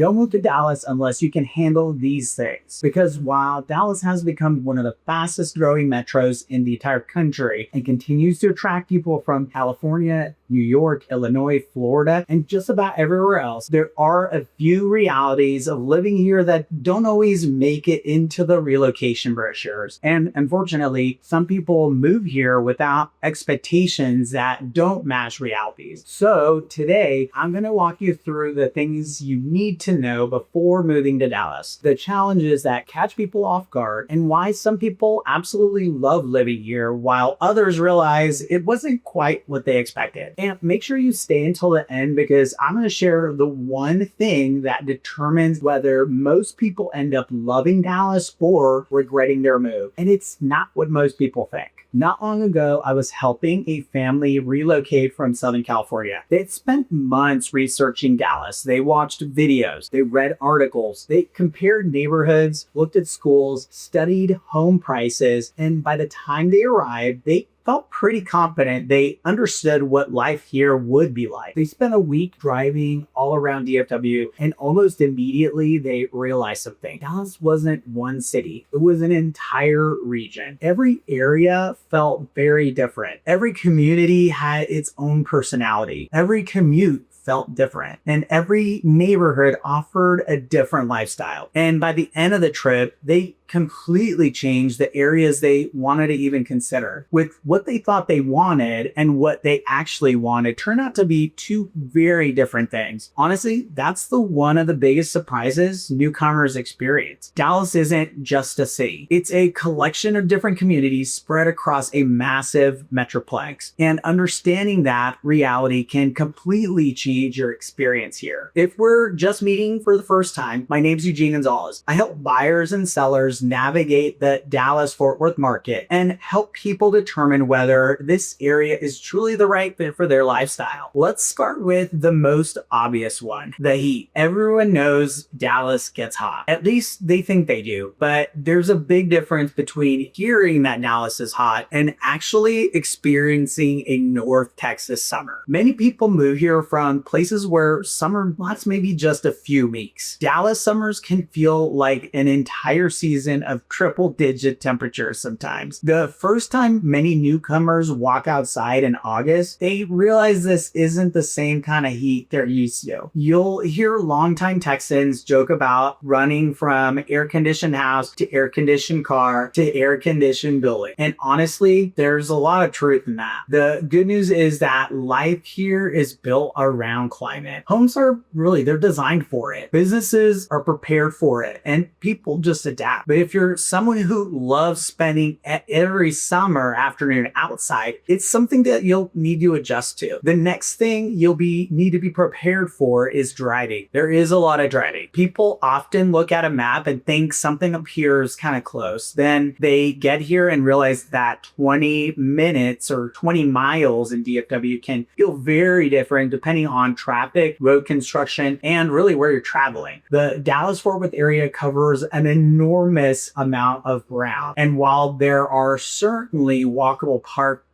Don't move to Dallas unless you can handle these things. Because while Dallas has become one of the fastest growing metros in the entire country and continues to attract people from California, New York, Illinois, Florida, and just about everywhere else, there are a few realities of living here that don't always make it into the relocation brochures. And unfortunately, some people move here without expectations that don't match realities. So today, I'm going to walk you through the things you need to know before moving to Dallas, the challenges that catch people off guard, and why some people absolutely love living here while others realize it wasn't quite what they expected. And make sure you stay until the end because I'm going to share the one thing that determines whether most people end up loving Dallas or regretting their move. And it's not what most people think. Not long ago, I was helping a family relocate from Southern California. They had spent months researching Dallas. They watched videos, they read articles, they compared neighborhoods, looked at schools, studied home prices, and by the time they arrived, they felt pretty confident they understood what life here would be like. They spent a week driving all around DFW, and almost immediately they realized something. Dallas wasn't one city. It was an entire region. Every area felt very different. Every community had its own personality. Every commute felt different, and every neighborhood offered a different lifestyle. And by the end of the trip, they completely changed the areas they wanted to even consider. With what they thought they wanted and what they actually wanted turned out to be two very different things. Honestly, that's one of the biggest surprises newcomers experience. Dallas isn't just a city. It's a collection of different communities spread across a massive metroplex. And understanding that reality can completely change your experience here. If we're just meeting for the first time, my name's Eugene Gonzalez. I help buyers and sellers navigate the Dallas-Fort Worth market and help people determine whether this area is truly the right fit for their lifestyle. Let's start with the most obvious one, the heat. Everyone knows Dallas gets hot. At least they think they do, but there's a big difference between hearing that Dallas is hot and actually experiencing a North Texas summer. Many people move here from places where summer lasts maybe just a few weeks. Dallas summers can feel like an entire season of triple-digit temperatures sometimes. The first time many newcomers walk outside in August, they realize this isn't the same kind of heat they're used to. You'll hear longtime Texans joke about running from air-conditioned house to air-conditioned car to air-conditioned building. And honestly, there's a lot of truth in that. The good news is that life here is built around climate. Homes they're designed for it. Businesses are prepared for it, and people just adapt. But if you're someone who loves spending every summer afternoon outside, it's something that you'll need to adjust to. The next thing need to be prepared for is driving. There is a lot of driving. People often look at a map and think something up here is kind of close. Then they get here and realize that 20 minutes or 20 miles in DFW can feel very different depending on traffic, road construction, and really where you're traveling. The Dallas-Fort Worth area covers an enormous amount of ground. And while there are certainly walkable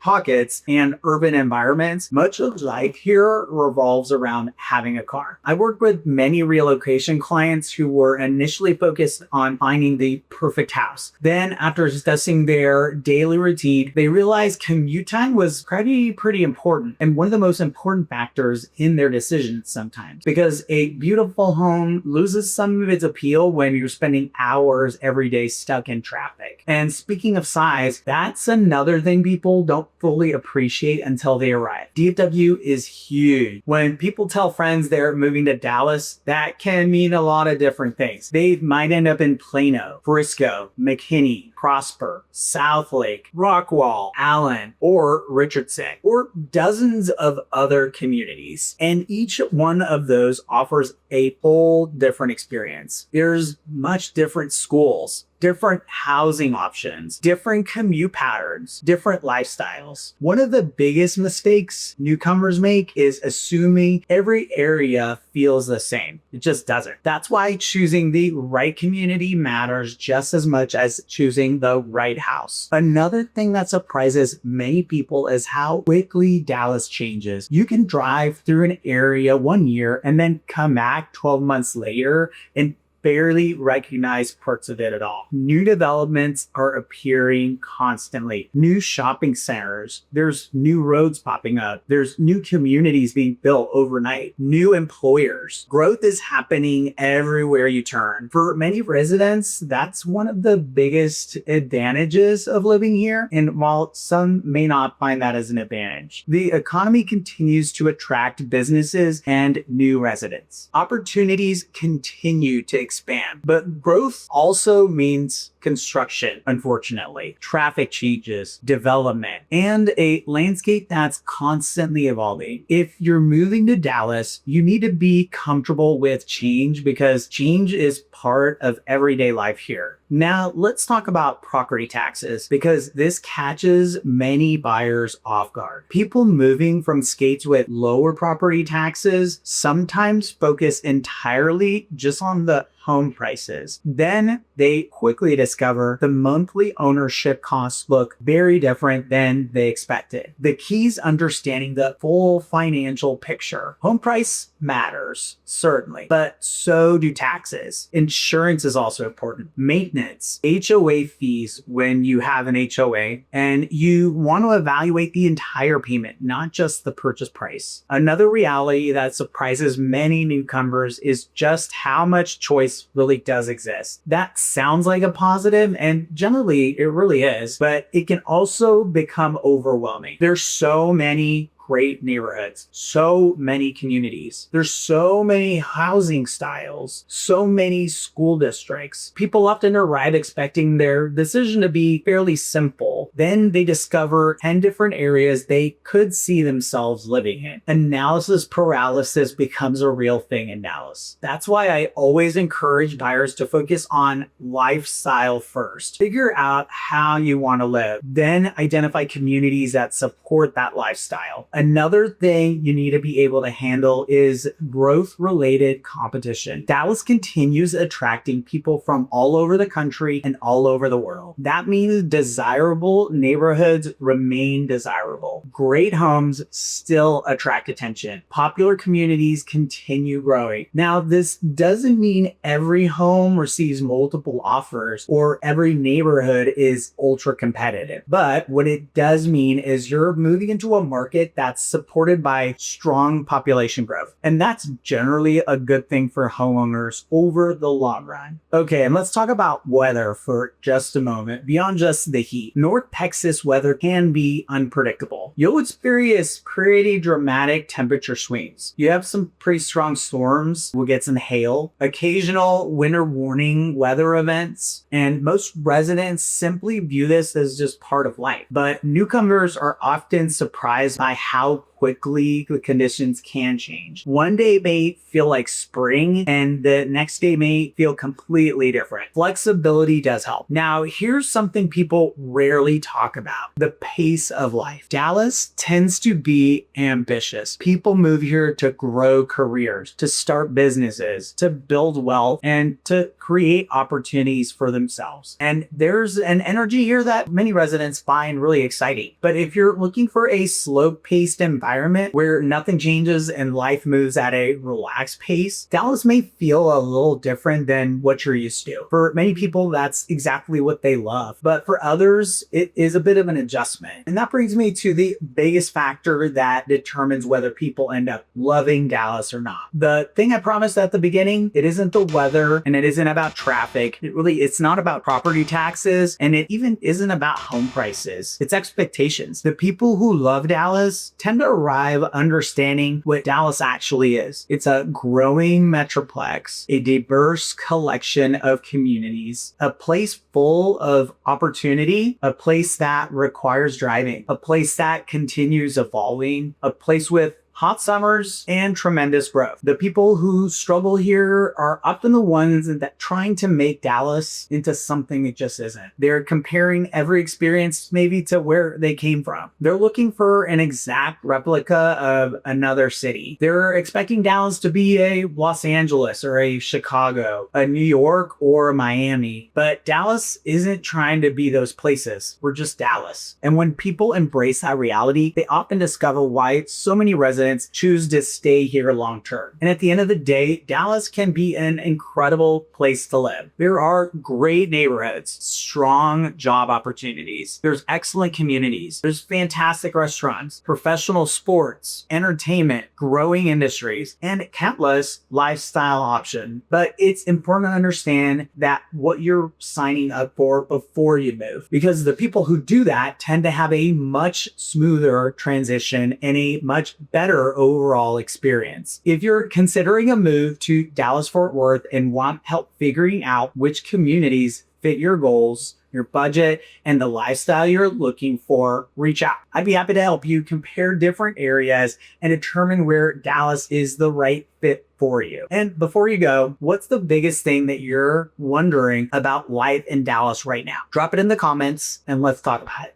pockets and urban environments, much of life here revolves around having a car. I worked with many relocation clients who were initially focused on finding the perfect house. Then after discussing their daily routine, they realized commute time was pretty important and one of the most important factors in their decisions sometimes, because a beautiful home loses some of its appeal when you're spending hours every day stuck in traffic. And speaking of size, that's another thing people don't fully appreciate until they arrive. DFW is huge. When people tell friends they're moving to Dallas, that can mean a lot of different things. They might end up in Plano, Frisco, McKinney, Prosper, Southlake, Rockwall, Allen, or Richardson, or dozens of other communities. And each one of those offers a whole different experience. There's much different schools, different housing options, different commute patterns, different lifestyles. One of the biggest mistakes newcomers make is assuming every area feels the same. It just doesn't. That's why choosing the right community matters just as much as choosing the right house. Another thing that surprises many people is how quickly Dallas changes. You can drive through an area one year and then come back 12 months later and barely recognize parts of it at all. New developments are appearing constantly. New shopping centers. There's new roads popping up. There's new communities being built overnight. New employers. Growth is happening everywhere you turn. For many residents, that's one of the biggest advantages of living here. And while some may not find that as an advantage, the economy continues to attract businesses and new residents. Opportunities continue to expand, but growth also means construction, unfortunately, traffic changes, development, and a landscape that's constantly evolving. If you're moving to Dallas, you need to be comfortable with change because change is part of everyday life here. Now, let's talk about property taxes because this catches many buyers off guard. People moving from states with lower property taxes sometimes focus entirely just on the home prices. Then they quickly discover the monthly ownership costs look very different than they expected. The key is understanding the full financial picture. Home price matters, certainly, but so do taxes. Insurance is also important. Maintenance, HOA fees when you have an HOA, and you want to evaluate the entire payment, not just the purchase price. Another reality that surprises many newcomers is just how much choice really does exist. That sounds like a positive, and generally it really is, but it can also become overwhelming. There's so many great neighborhoods, so many communities. There's so many housing styles, so many school districts. People often arrive expecting their decision to be fairly simple. Then they discover 10 different areas they could see themselves living in. Analysis paralysis becomes a real thing in Dallas. That's why I always encourage buyers to focus on lifestyle first. Figure out how you want to live, then identify communities that support that lifestyle. Another thing you need to be able to handle is growth-related competition. Dallas continues attracting people from all over the country and all over the world. That means desirable neighborhoods remain desirable. Great homes still attract attention. Popular communities continue growing. Now, this doesn't mean every home receives multiple offers or every neighborhood is ultra competitive. But what it does mean is you're moving into a market that's supported by strong population growth. And that's generally a good thing for homeowners over the long run. Okay, and let's talk about weather for just a moment. Beyond just the heat, North Texas weather can be unpredictable. You'll experience pretty dramatic temperature swings. You have some pretty strong storms. We'll get some hail, occasional winter warning weather events, and most residents simply view this as just part of life. But newcomers are often surprised by how quickly the conditions can change. One day may feel like spring and the next day may feel completely different. Flexibility does help. Now, here's something people rarely talk about: the pace of life. Dallas tends to be ambitious. People move here to grow careers, to start businesses, to build wealth, and to create opportunities for themselves. And there's an energy here that many residents find really exciting. But if you're looking for a slow-paced environment where nothing changes and life moves at a relaxed pace, Dallas may feel a little different than what you're used to. For many people, that's exactly what they love. But for others, it is a bit of an adjustment. And that brings me to the biggest factor that determines whether people end up loving Dallas or not. The thing I promised at the beginning, it isn't the weather and it isn't about traffic. It's not about property taxes, and it even isn't about home prices. It's expectations. The people who love Dallas tend to arrive understanding what Dallas actually is. It's a growing metroplex, a diverse collection of communities, a place full of opportunity, a place that requires driving, a place that continues evolving, a place with hot summers, and tremendous growth. The people who struggle here are often the ones that trying to make Dallas into something it just isn't. They're comparing every experience maybe to where they came from. They're looking for an exact replica of another city. They're expecting Dallas to be a Los Angeles or a Chicago, a New York or a Miami. But Dallas isn't trying to be those places. We're just Dallas. And when people embrace that reality, they often discover why so many residents choose to stay here long term. And at the end of the day, Dallas can be an incredible place to live. There are great neighborhoods, strong job opportunities. There's excellent communities. There's fantastic restaurants, professional sports, entertainment, growing industries, and countless lifestyle options. But it's important to understand that what you're signing up for before you move, because the people who do that tend to have a much smoother transition and a much better overall experience. If you're considering a move to Dallas-Fort Worth and want help figuring out which communities fit your goals, your budget, and the lifestyle you're looking for, reach out. I'd be happy to help you compare different areas and determine where Dallas is the right fit for you. And before you go, what's the biggest thing that you're wondering about life in Dallas right now? Drop it in the comments and let's talk about it.